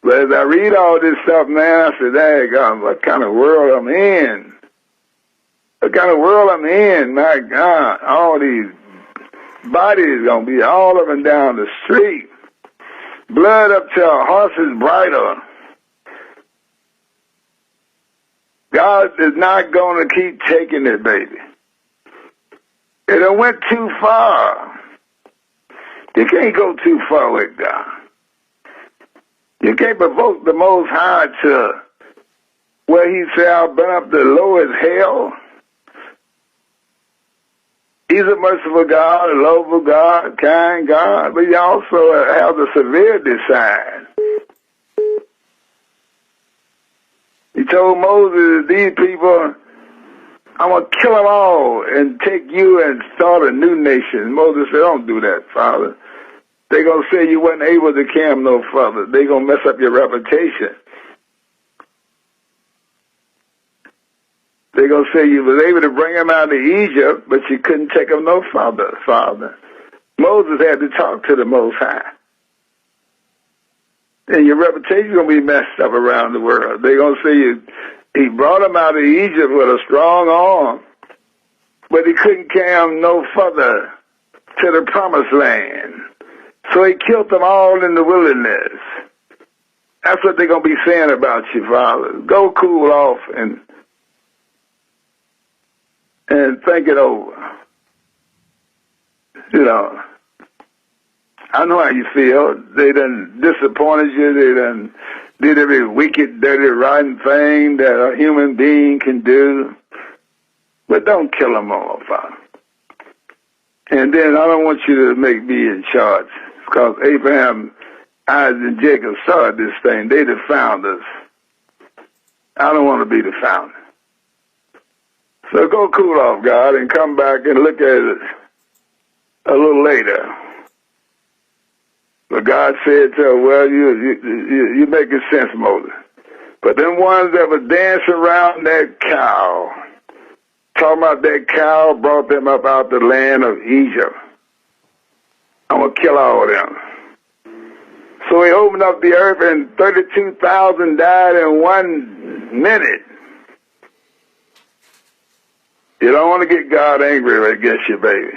But as I read all this stuff, man, I said, daggone, what kind of world I'm in? What kind of world I'm in? My God, all these bodies gonna be all up and down the street. Blood up to a horse's bridle. God is not going to keep taking it, baby. It done went too far. You can't go too far with God. You can't provoke the Most High to where he said, I'll burn up the lowest hell. He's a merciful God, a lovable God, kind God, but he also has a severity side. He told Moses, these people, I'm going to kill them all and take you and start a new nation. Moses said, don't do that, Father. They're going to say you weren't able to carry them no further. They're going to mess up your reputation. They're going to say you was able to bring them out of Egypt, but you couldn't take them no further, Father. Moses had to talk to the Most High. And your reputation is going to be messed up around the world. They're going to say he brought them out of Egypt with a strong arm, but he couldn't carry them no further to the promised land. So he killed them all in the wilderness. That's what they're going to be saying about you, Father. Go cool off and think it over. You know, I know how you feel. They done disappointed you. They done did every wicked, dirty, rotten thing that a human being can do. But don't kill them all, Father. And then I don't want you to make me in charge, because Abraham, Isaac, and Jacob started this thing. They the founders. I don't want to be the founder. So go cool off, God, and come back and look at it a little later. But God said to her, well, you're making sense, Moses. But them ones that were dancing around that cow, talking about that cow brought them up out the land of Egypt. I'm going to kill all of them. So he opened up the earth and 32,000 died in 1 minute. You don't want to get God angry against you, baby.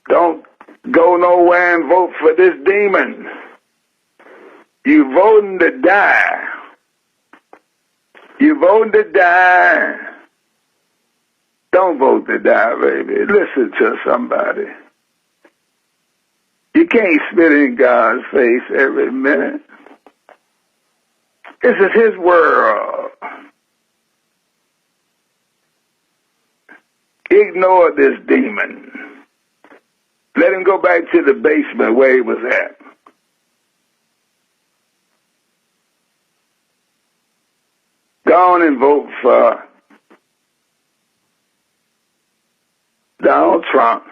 Don't go nowhere and vote for this demon. You voting to die. You voting to die. Don't vote to die, baby. Listen to somebody. You can't spit in God's face every minute. This is his world. Ignore this demon. Let him go back to the basement where he was at. Go on and vote for Donald Trump.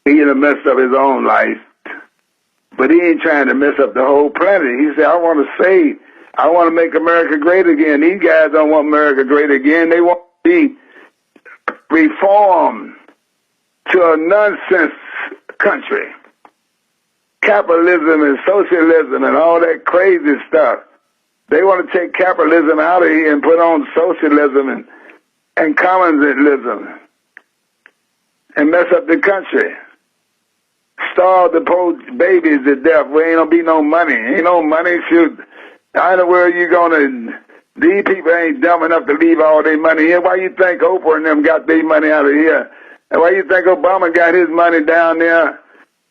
He done messed up his own life, but he ain't trying to mess up the whole planet. He said, I want to make America great again. These guys don't want America great again. They want to be reformed to a nonsense country. Capitalism and socialism and all that crazy stuff. They want to take capitalism out of here and put on socialism and communism and mess up the country. Starve the poor babies to death where ain't gonna be no money. Ain't no money. Shoot, I know where you gonna. These people ain't dumb enough to leave all their money here. Why you think Oprah and them got their money out of here? And why you think Obama got his money down there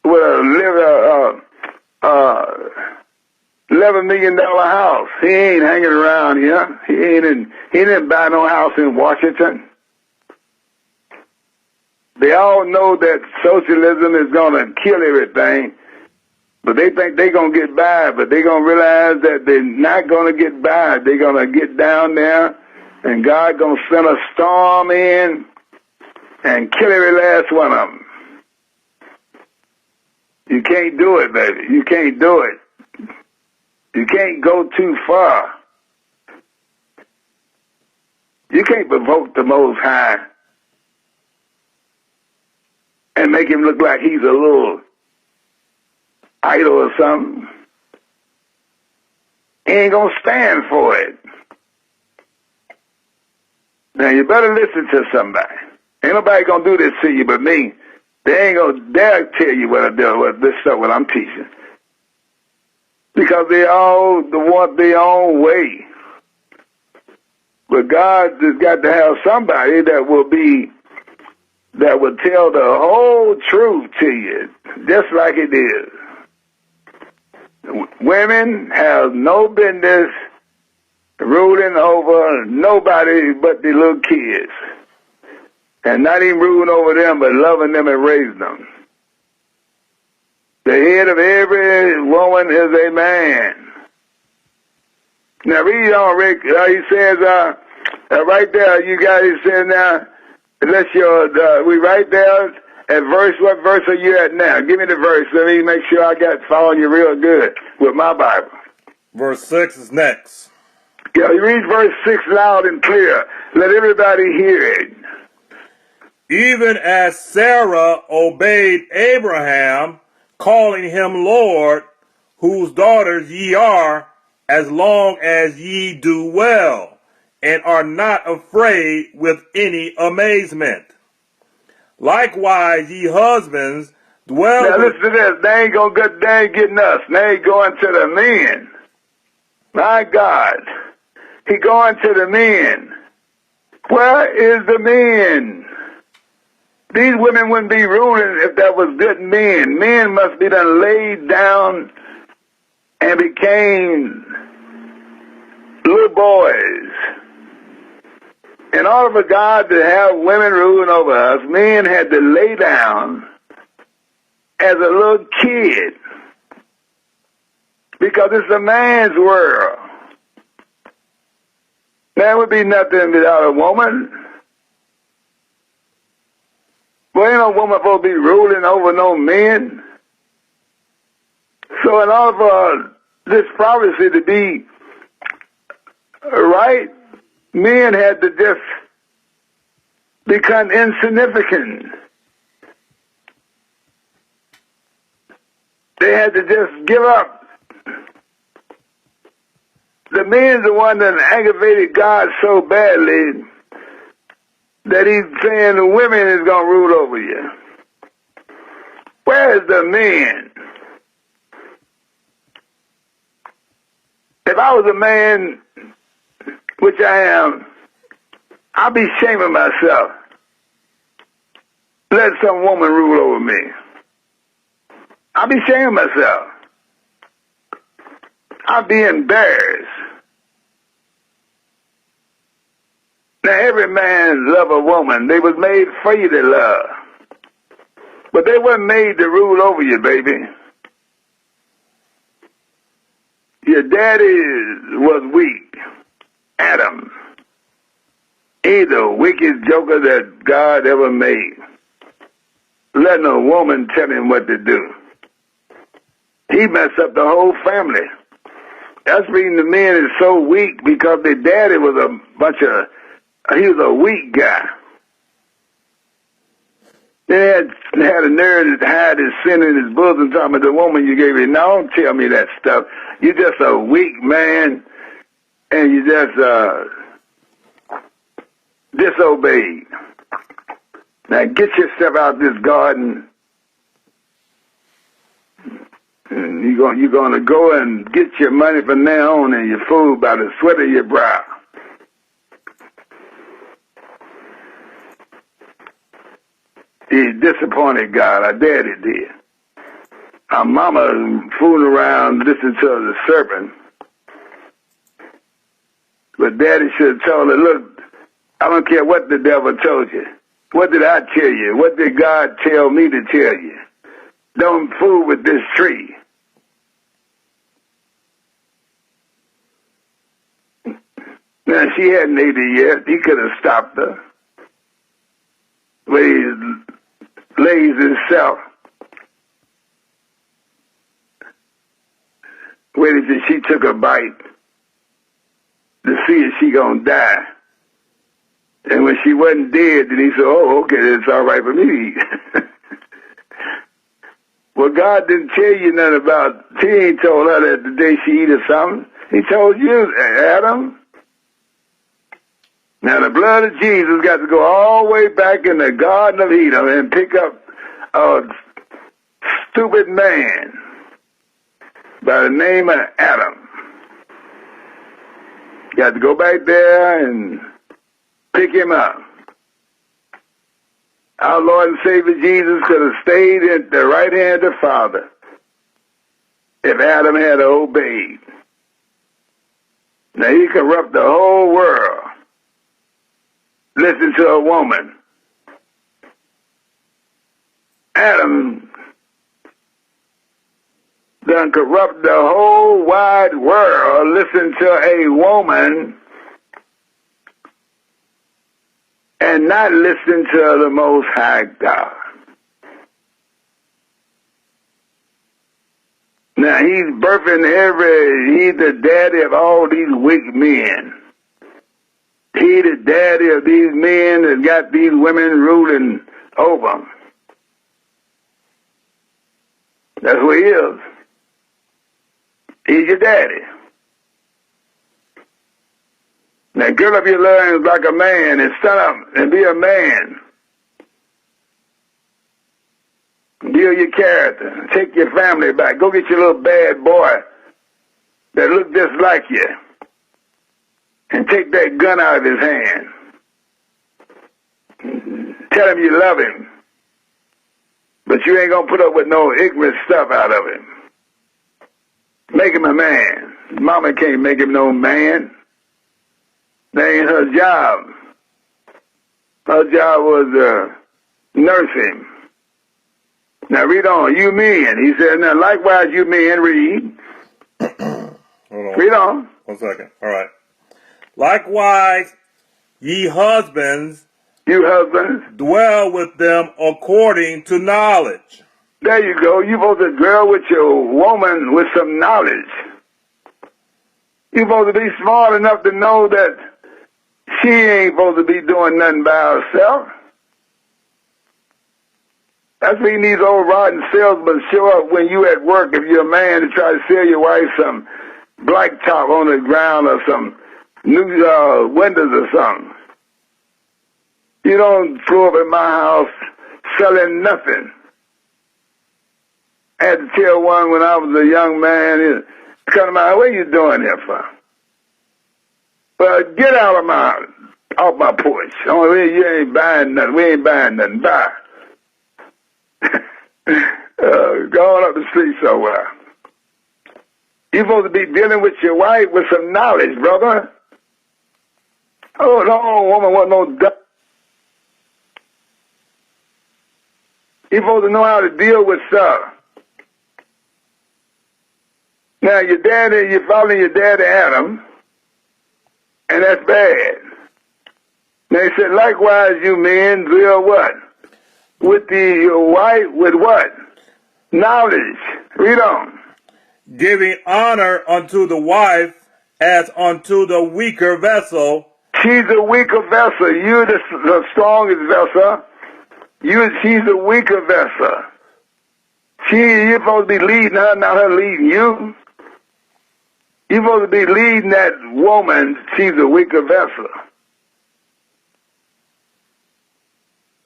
with a $11 million house? He ain't hanging around here. He didn't buy no house in Washington. They all know that socialism is going to kill everything, but they think they're going to get by, but they're going to realize that they're not going to get by. They're going to get down there, and God going to send a storm in and kill every last one of them. You can't do it, baby. You can't do it. You can't go too far. You can't provoke the Most High and make him look like he's a little idol or something, he ain't going to stand for it. Now, you better listen to somebody. Ain't nobody going to do this to you but me. They ain't going to dare tell you what I do, what I'm teaching. Because they all want their own way. But God has got to have somebody that will tell the whole truth to you, just like it is. Women have no business ruling over nobody but the little kids. And not even ruling over them, but loving them and raising them. The head of every woman is a man. Now read on, Rick. He says, right there, you got it says now, we right there at verse, what verse are you at now? Give me the verse. Let me make sure I got following you real good with my Bible. Verse 6 is next. Yeah, you read verse 6 loud and clear. Let everybody hear it. Even as Sarah obeyed Abraham, calling him Lord, whose daughters ye are, as long as ye do well, and are not afraid with any amazement. Likewise, ye husbands, dwell. Now listen to this. They ain't getting us. They ain't going to the men. My God. He going to the men. Where is the men? These women wouldn't be ruling if that was good men. Men must be done laid down and became little boys. In order for God to have women ruling over us, men had to lay down as a little kid. Because it's a man's world. There would be nothing without a woman. Well, ain't no woman supposed to be ruling over no men. So in order for this prophecy to be right, men had to just become insignificant. They had to just give up. The man's the one that aggravated God so badly that he's saying the women is going to rule over you. Where is the man? If I was a man, which I am, I'd be shaming myself. Let some woman rule over me. I'd be shaming myself. I'd be embarrassed. Now, every man love a woman. They was made for you to love. But they weren't made to rule over you, baby. Your daddy was weak. Adam. He's the wickedest joker that God ever made. Letting a woman tell him what to do. He messed up the whole family. That's reason the men is so weak, because their daddy was he was a weak guy. They had a nerve to hide his sin in his bosom, talking about the woman you gave me. Now, don't tell me that stuff. You're just a weak man, and you just disobeyed. Now, get yourself out of this garden, and you're going to go and get your money from now on and your food by the sweat of your brow. He disappointed God. Our daddy did. Our mama fooling around listening to the serpent. But daddy should have told her, look, I don't care what the devil told you. What did I tell you? What did God tell me to tell you? Don't fool with this tree. Now, she hadn't ate it yet. He could have stopped her. But he lays himself. Waited till she took a bite to see if she gonna die. And when she wasn't dead, then he said, oh, okay, it's all right for me to eat. Well, God didn't tell you nothing about, he ain't told her that the day she eat of something. He told you, Adam. Now, the blood of Jesus got to go all the way back in the Garden of Eden and pick up a stupid man by the name of Adam. Got to go back there and pick him up. Our Lord and Savior Jesus could have stayed at the right hand of the Father if Adam had obeyed. Now, he corrupt the whole world. Listen to a woman. Adam done corrupt the whole wide world. Listen to a woman and not listen to the Most High God. Now, he's birthing he's the daddy of all these weak men. He the daddy of these men that got these women ruling over them. That's what he is. He's your daddy. Now gird up your loins like a man and stand up and be a man. Build your character. Take your family back. Go get your little bad boy that look just like you and take that gun out of his hand. Tell him you love him. But you ain't going to put up with no ignorant stuff out of him. Make him a man. Mama can't make him no man. That ain't her job. Her job was to nurse him. Now read on. You men. He said, now likewise you men read. Hold on. Read on. 1 second. All right. Likewise, ye husbands, you husbands, dwell with them according to knowledge. There you go. You're supposed to dwell with your woman with some knowledge. You're supposed to be smart enough to know that she ain't supposed to be doing nothing by herself. That's when these old rotten salesmen show up when you at work, if you're a man, to try to sell your wife some blacktop on the ground or some new windows or something. You don't throw up at my house selling nothing. I had to tell one when I was a young man, he come to my house, what are you doing here for? Well, get out of off my porch. You ain't buying nothing. We ain't buying nothing. Bye. Going up the street somewhere. You're supposed to be dealing with your wife with some knowledge, brother. Oh, no woman want no dumb. You're supposed to know how to deal with stuff. Now, your daddy, you're following your daddy Adam, and that's bad. Now, he said, likewise, you men, dwell what? With your wife, with what? Knowledge. Read on. Giving honor unto the wife as unto the weaker vessel. She's the weaker vessel. You're the strongest vessel. She's the weaker vessel. You're supposed to be leading her, not her leading you. You're supposed to be leading that woman. She's a weaker vessel.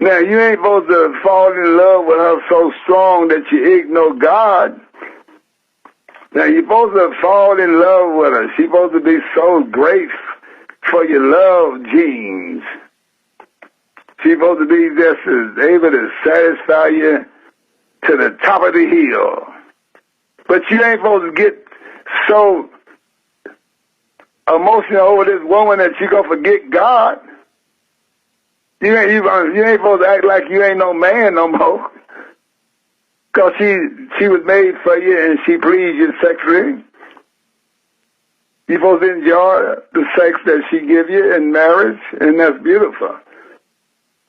Now, you ain't supposed to fall in love with her so strong that you ignore God. Now, you're supposed to fall in love with her. She's supposed to be so great for your love genes. She's supposed to be just as able to satisfy you to the top of the hill. But you ain't supposed to get so emotional over this woman that you're going to forget God. You ain't supposed to act like you ain't no man no more. Because she was made for you and she pleased you sexually. You're supposed to enjoy the sex that she give you in marriage, and that's beautiful.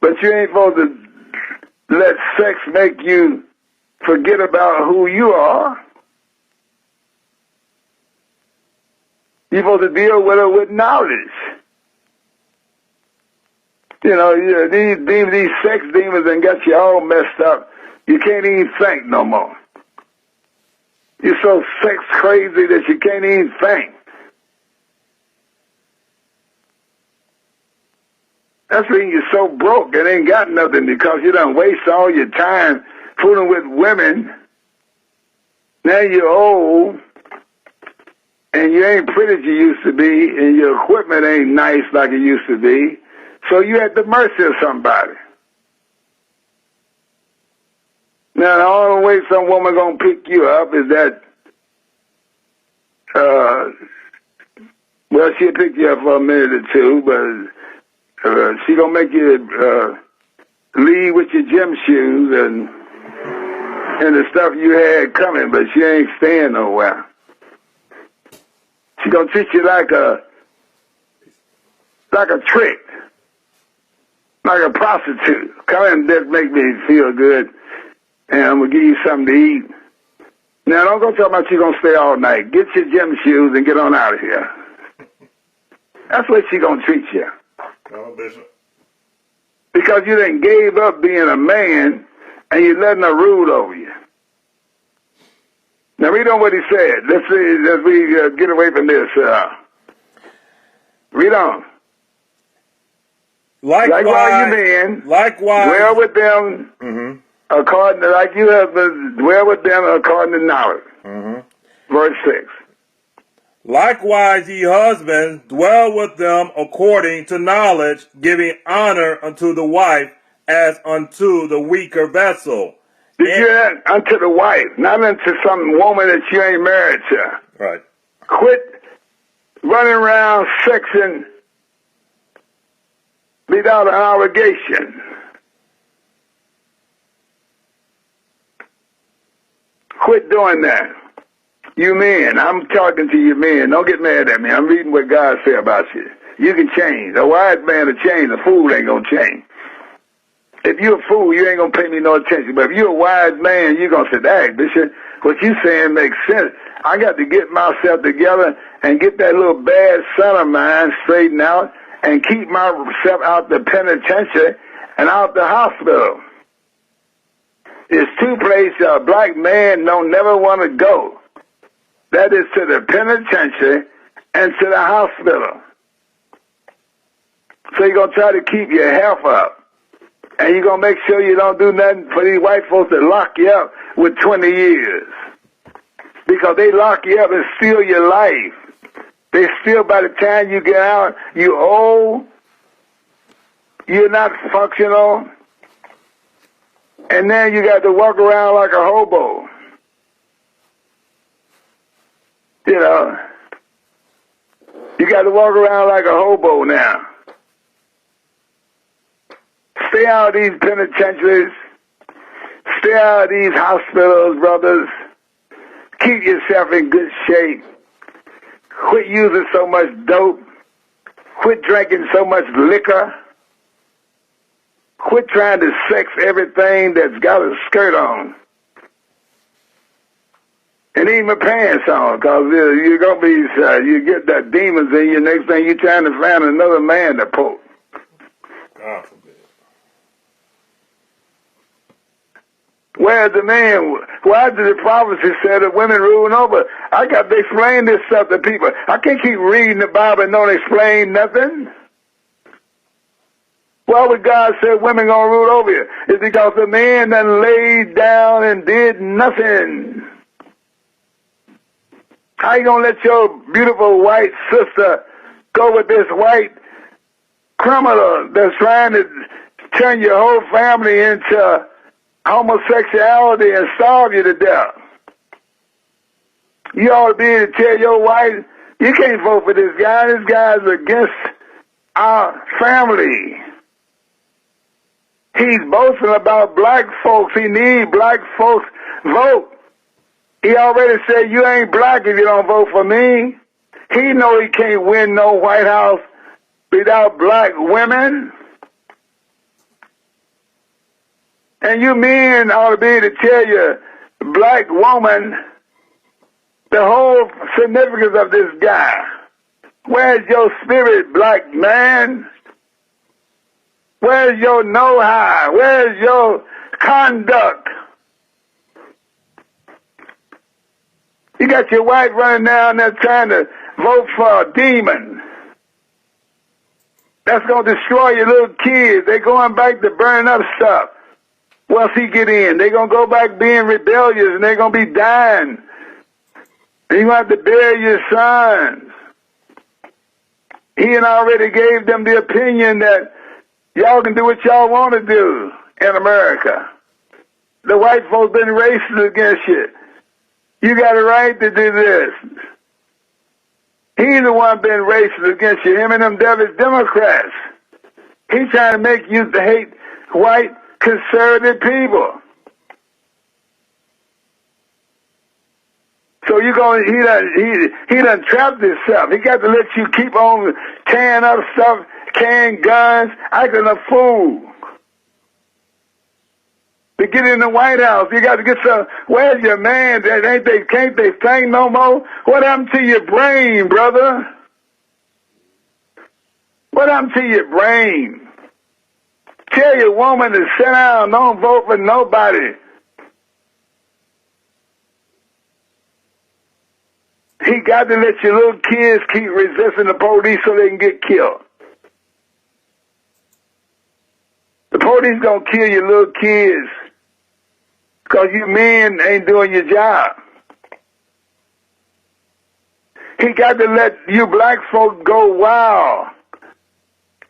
But you ain't supposed to let sex make you forget about who you are. You're supposed to deal with her with knowledge. You know, these sex demons done got you all messed up. You can't even think no more. You're so sex crazy that you can't even think. That's when you're so broke and ain't got nothing because you done waste all your time fooling with women. Now you're old and you ain't pretty as you used to be and your equipment ain't nice like it used to be. So you're at the mercy of somebody. Now the only way some woman gonna pick you up is that, well, she'll pick you up for a minute or two, but she gonna make you leave with your gym shoes and the stuff you had coming, but she ain't staying nowhere. She gonna treat you like a trick, like a prostitute. Come in and just make me feel good, and I'm gonna give you something to eat. Now don't go talk about you gonna stay all night. Get your gym shoes and get on out of here. That's what she gonna treat you. Oh, Bishop. Because you done gave up being a man and you're letting her rule over you. Now read on what he said. Let's see, as we get away from this. Read on. Likewise, you men, dwell with them according to, like you husbands, dwell with them according to knowledge. Verse 6. Likewise, ye husbands, dwell with them according to knowledge, giving honor unto the wife as unto the weaker vessel. Did you hear that? Unto the wife, not unto some woman that you ain't married to. Right. Quit running around sexing without an obligation. Quit doing that. You men, I'm talking to you men. Don't get mad at me. I'm reading what God said about you. You can change. A wise man will change. A fool ain't going to change. If you're a fool, you ain't going to pay me no attention. But if you're a wise man, you're going to say, "Dang, Bishop, what you saying makes sense. I got to get myself together and get that little bad son of mine straightened out and keep myself out the penitentiary and out the hospital." There's two places a black man don't never want to go. That is to the penitentiary and to the hospital. So you're going to try to keep your health up. And you're going to make sure you don't do nothing for these white folks that lock you up with 20 years. Because they lock you up and steal your life. They steal by the time you get out, you're old, you're not functional, and then you got to walk around like a hobo. You know, you got to walk around like a hobo now. Stay out of these penitentiaries. Stay out of these hospitals, brothers. Keep yourself in good shape. Quit using so much dope. Quit drinking so much liquor. Quit trying to sex everything that's got a skirt on. And even my pants on, because you're going to be, you get that demons in you, next thing you're trying to find another man to poke. God forbid. Where's the man? Why did the prophecy say that women ruling over? I got to explain this stuff to people. I can't keep reading the Bible and don't explain nothing. Why would God say women gonna rule over you? It's because the man done laid down and did nothing. How you gonna let your beautiful white sister go with this white criminal that's trying to turn your whole family into homosexuality and starve you to death? You ought to be able to tell your wife, you can't vote for this guy. This guy's against our family. He's boasting about black folks. He needs black folks vote. He already said, you ain't black if you don't vote for me. He know he can't win no White House without black women. And you men ought to be able to tell your black woman the whole significance of this guy. Where's your spirit, black man? Where's your know-how? Where's your conduct? got your wife running down there trying to vote for a demon. That's going to destroy your little kids. They're going back to burning up stuff. Once he get in, they're going to go back being rebellious, and they're going to be dying. And you're going to have to bury your sons. He already gave them the opinion that y'all can do what y'all want to do in America. The white folks been racist against you. You got a right to do this. He's the one been racist against you. Him and them devilish Democrats. He's trying to make you to hate white conservative people. So he done trapped himself. He got to let you keep on tearing up stuff, carrying guns, acting a fool. To get in the White House, you got to get some. Where's your man? Can't they think no more? What happened to your brain, brother? What happened to your brain? Tell your woman to sit down. Don't vote for nobody. He got to let your little kids keep resisting the police so they can get killed. The police gonna kill your little kids because you men ain't doing your job. He got to let you black folk go wild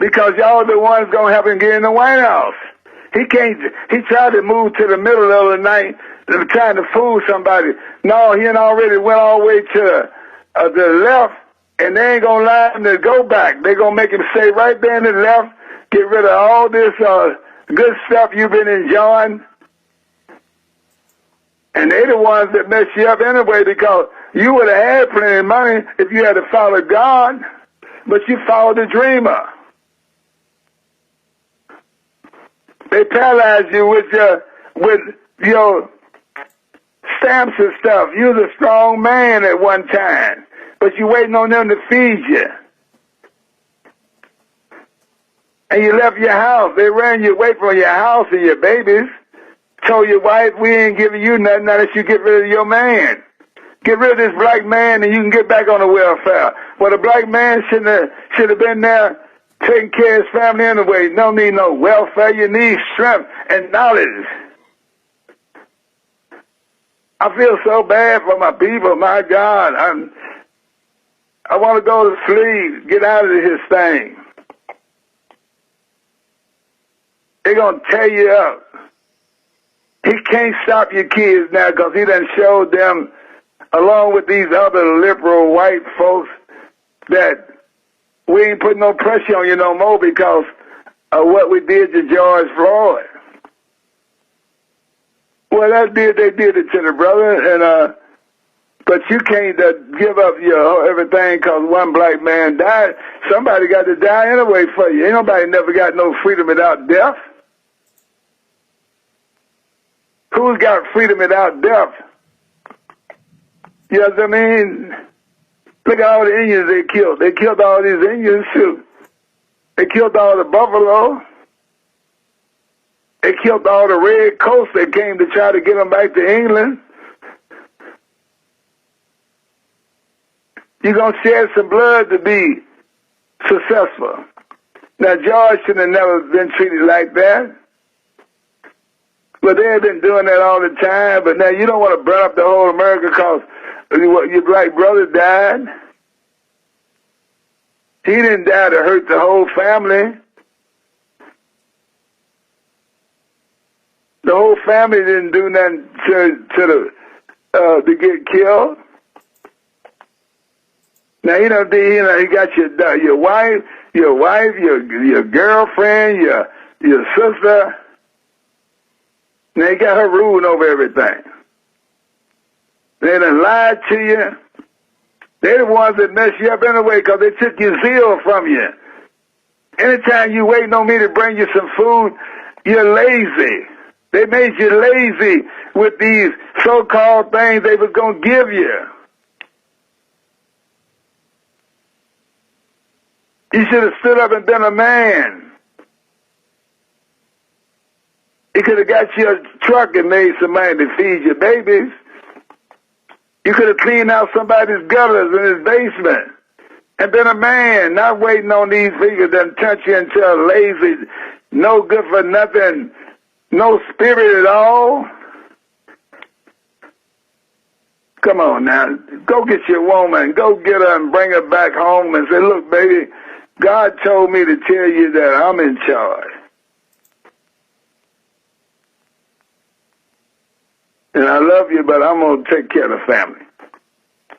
because y'all the ones gonna help him get in the White House. He tried to move to the middle of the night trying to fool somebody. No, he had already went all the way to the left, and they ain't gonna allow him to go back. They gonna make him stay right there in the left, get rid of all this good stuff you've been enjoying. And they the ones that mess you up anyway because you would have had plenty of money if you had to follow God, but you followed the dreamer. They paralyzed you with your stamps and stuff. You was a strong man at one time, but you waiting on them to feed you. And you left your house. They ran you away from your house and your babies. Told your wife, we ain't giving you nothing unless you get rid of your man. Get rid of this black man and you can get back on the welfare. Well, the black man should have been there taking care of his family anyway. You don't need no welfare. You need strength and knowledge. I feel so bad for my people. My God, I want to go to sleep. Get out of this thing. They're going to tear you up. He can't stop your kids now because he done showed them, along with these other liberal white folks, that we ain't putting no pressure on you no more because of what we did to George Floyd. Well, they did it to the brother, and but you can't give up your everything because one black man died. Somebody got to die anyway for you. Ain't nobody never got no freedom without death. Who's got freedom without death? You know what I mean? Look at all the Indians they killed. They killed all these Indians too. They killed all the buffalo. They killed all the red coats that came to try to get them back to England. You're going to shed some blood to be successful. Now, George should have never been treated like that. But they have been doing that all the time. But now you don't want to burn up the whole America because your black brother died. He didn't die to hurt the whole family. The whole family didn't do nothing to get killed. Now you got your wife, your girlfriend, your sister. Now you got her ruling over everything. They done lied to you. They're the ones that mess you up anyway because they took your zeal from you. Anytime you waiting on me to bring you some food, you're lazy. They made you lazy with these so-called things they was going to give you. You should have stood up and been a man. You could have got you a truck and made some money to feed your babies. You You could have cleaned out somebody's gutters in his basement and been a man, not waiting on these people that turn you into a lazy, no good for nothing, no spirit at all. Come on now, go get your woman, go get her and bring her back home and say, look, baby, God told me to tell you that I'm in charge. And I love you, but I'm going to take care of the family.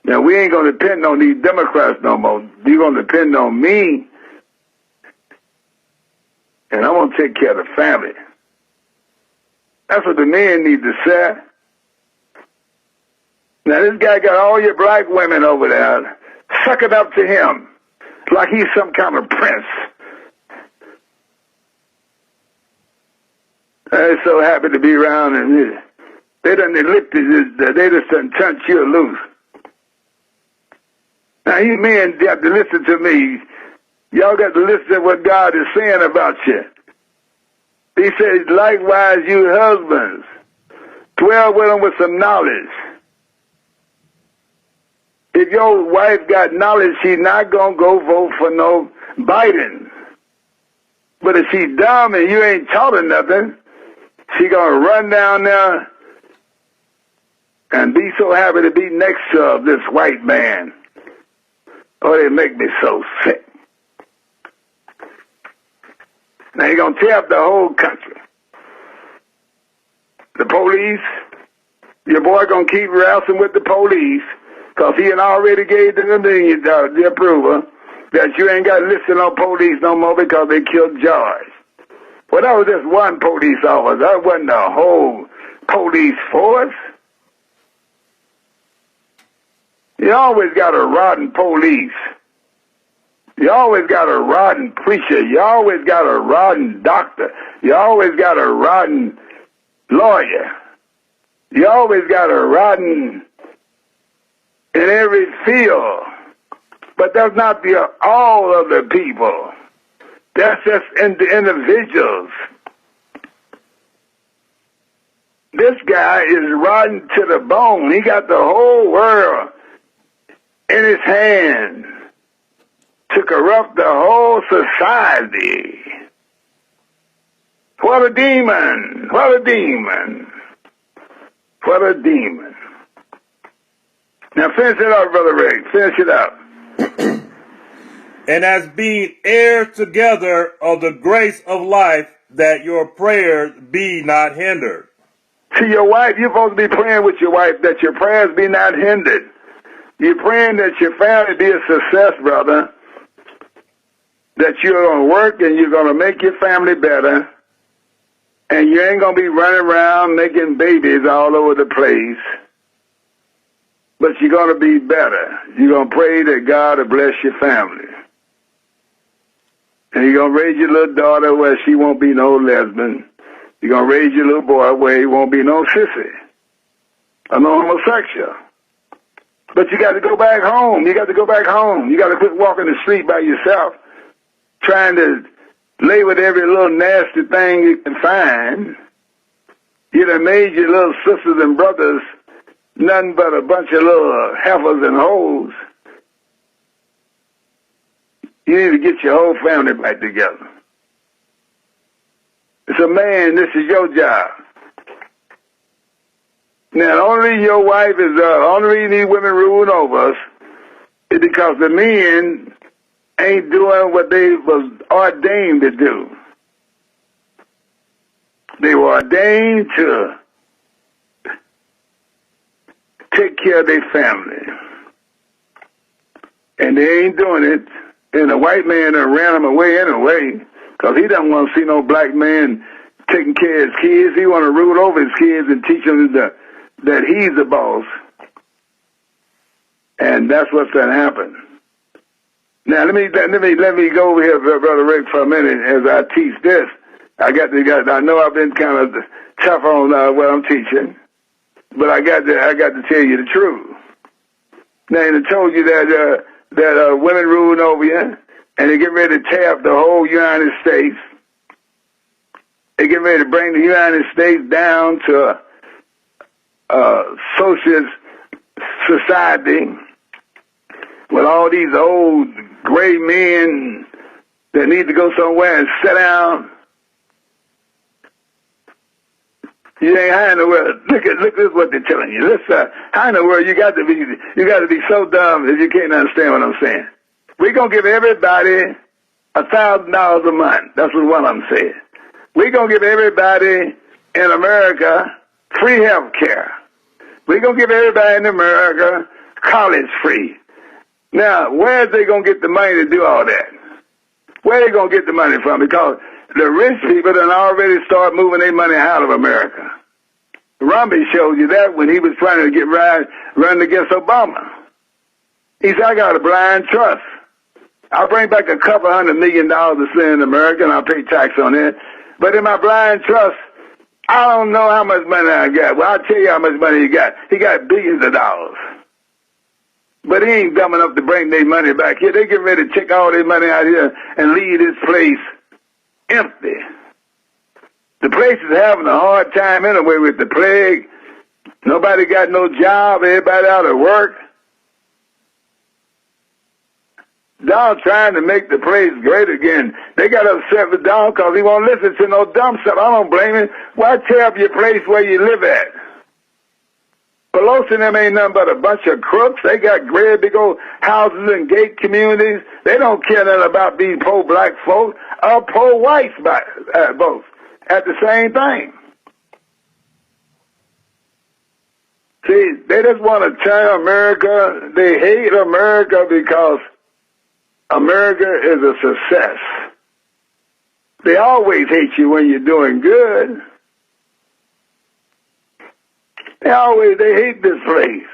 Now, we ain't going to depend on these Democrats no more. You're going to depend on me, and I'm going to take care of the family. That's what the men need to say. Now, this guy got all your black women over there. Suck it up to him like he's some kind of prince. I'm so happy to be around, and they done lifted, they just done turned you loose. Now, you men got to listen to me. Y'all got to listen to what God is saying about you. He says, likewise, you husbands, dwell with them with some knowledge. If your wife got knowledge, she's not going to go vote for no Biden. But if she's dumb and you ain't taught her nothing, she going to run down there and be so happy to be next to this white man. Oh, they make me so sick. Now you're going to tear up the whole country. The police, your boy going to keep wrestling with the police because he had already gave them the approval that you ain't got to listen on police no more because they killed George. Well, that was just one police officer. That wasn't the whole police force. You always got a rotten police. You always got a rotten preacher. You always got a rotten doctor. You always got a rotten lawyer. You always got a rotten in every field. But that's not all of the people. That's just in the individuals. This guy is rotten to the bone. He got the whole world in his hand to corrupt the whole society. What a demon! What a demon! What a demon! Now finish it up, Brother Rick. Finish it up. And as being heirs together of the grace of life, that your prayers be not hindered. See, your wife, you're supposed to be praying with your wife that your prayers be not hindered. You're praying that your family be a success, brother. That you're going to work and you're going to make your family better. And you ain't going to be running around making babies all over the place. But you're going to be better. You're going to pray that God will bless your family. And you're going to raise your little daughter where she won't be no lesbian. You're going to raise your little boy where he won't be no sissy or no homosexual. But you got to go back home. You got to go back home. You got to quit walking the street by yourself, trying to lay with every little nasty thing you can find. You done made your little sisters and brothers nothing but a bunch of little heifers and hoes. You need to get your whole family back together. It's a man, this is your job. Now, the only reason your wife is, the only reason these women ruling over us is because the men ain't doing what they was ordained to do. They were ordained to take care of their family. And they ain't doing it. And the white man done ran them away anyway, because he doesn't want to see no black man taking care of his kids. He want to rule over his kids and teach them that he's the boss. And that's what's going to happen. Now let me go over here, Brother Rick, for a minute as I teach this. I know I've been kind of tough on what I'm teaching, but I got to tell you the truth. Now I told you that women ruling over you, and they get ready to tear up the whole United States. They get ready to bring the United States down to socialist society with all these old gray men that need to go somewhere and sit down. You ain't how in the world. Look, this is what they're telling you. Listen, how in the world you got to be so dumb if you can't understand what I'm saying. We're gonna give everybody $1,000 a month. That's what one of them said. We're gonna give everybody in America free health care. We're gonna give everybody in America college free. Now, where are they gonna get the money to do all that? Where are they gonna get the money from? Because the rich people done already start moving their money out of America. Romney showed you that when he was trying to get running against Obama. He said, I got a blind trust. I'll bring back a couple $100 million to send in America, and I'll pay tax on it. But in my blind trust, I don't know how much money I got. Well, I'll tell you how much money he got. He got billions of dollars. But he ain't dumb enough to bring their money back here. They get ready to take all their money out here and leave this place empty. The place is having a hard time anyway with the plague. Nobody got no job. Everybody out of work. Donald trying to make the place great again. They got upset with Donald because he won't listen to no dumb stuff. I don't blame him. Why tear up your place where you live at? Pelosi and them ain't nothing but a bunch of crooks. They got great big old houses and gate communities. They don't care nothing about these poor black folks or poor whites both at the same thing. See, they just want to turn America. They hate America because America is a success. They always hate you when you're doing good. They hate this place.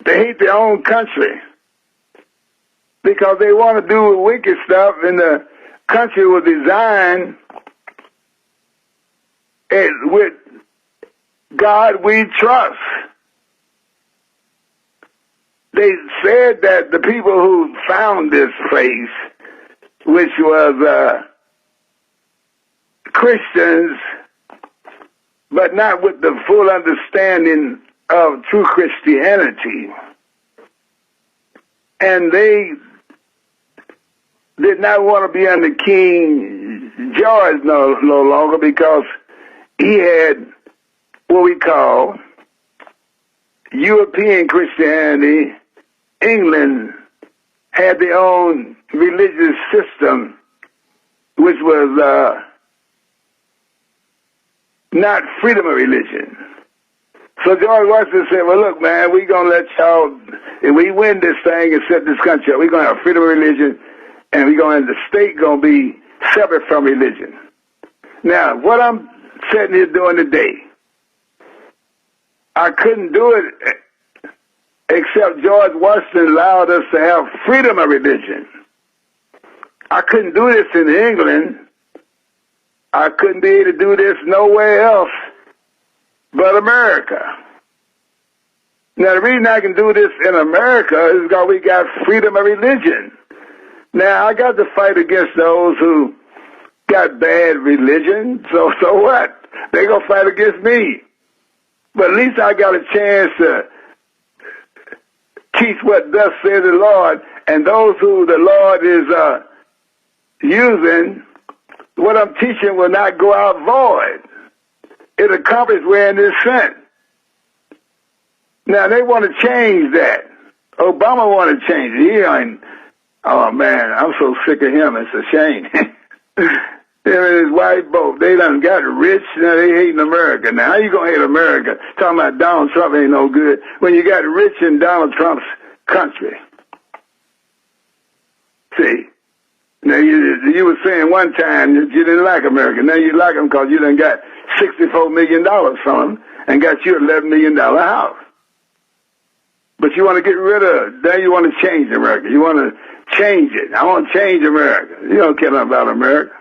They hate their own country because they want to do wicked stuff, and the country was designed with God we trust. They said that the people who found this place, which was Christians, but not with the full understanding of true Christianity. And they did not want to be under King George no longer because he had what we call European Christianity. England had their own religious system, which was not freedom of religion. So George Washington said, well, look, man, we're going to let y'all, if we win this thing and set this country up, we're going to have freedom of religion, and the state going to be separate from religion. Now, what I'm sitting here doing today, I couldn't do it except George Washington allowed us to have freedom of religion. I couldn't do this in England. I couldn't be able to do this nowhere else but America. Now, the reason I can do this in America is because we got freedom of religion. Now, I got to fight against those who got bad religion, so what? They gonna fight against me. But at least I got a chance to teach what thus says the Lord, and those who the Lord is using, what I'm teaching will not go out void. It accomplishes where it is sent. Now, they want to change that. Obama want to change it. Oh, man, I'm so sick of him. It's a shame. Him and his wife both. They done got rich. Now they hating America. Now, how you going to hate America? Talking about Donald Trump ain't no good when you got rich in Donald Trump's country. See? Now, you were saying one time that you didn't like America. Now you like them because you done got $64 million from them and got you an $11 million house. But you want to get rid of, now you want to change America. You want to change it. I want to change America. You don't care nothing about America.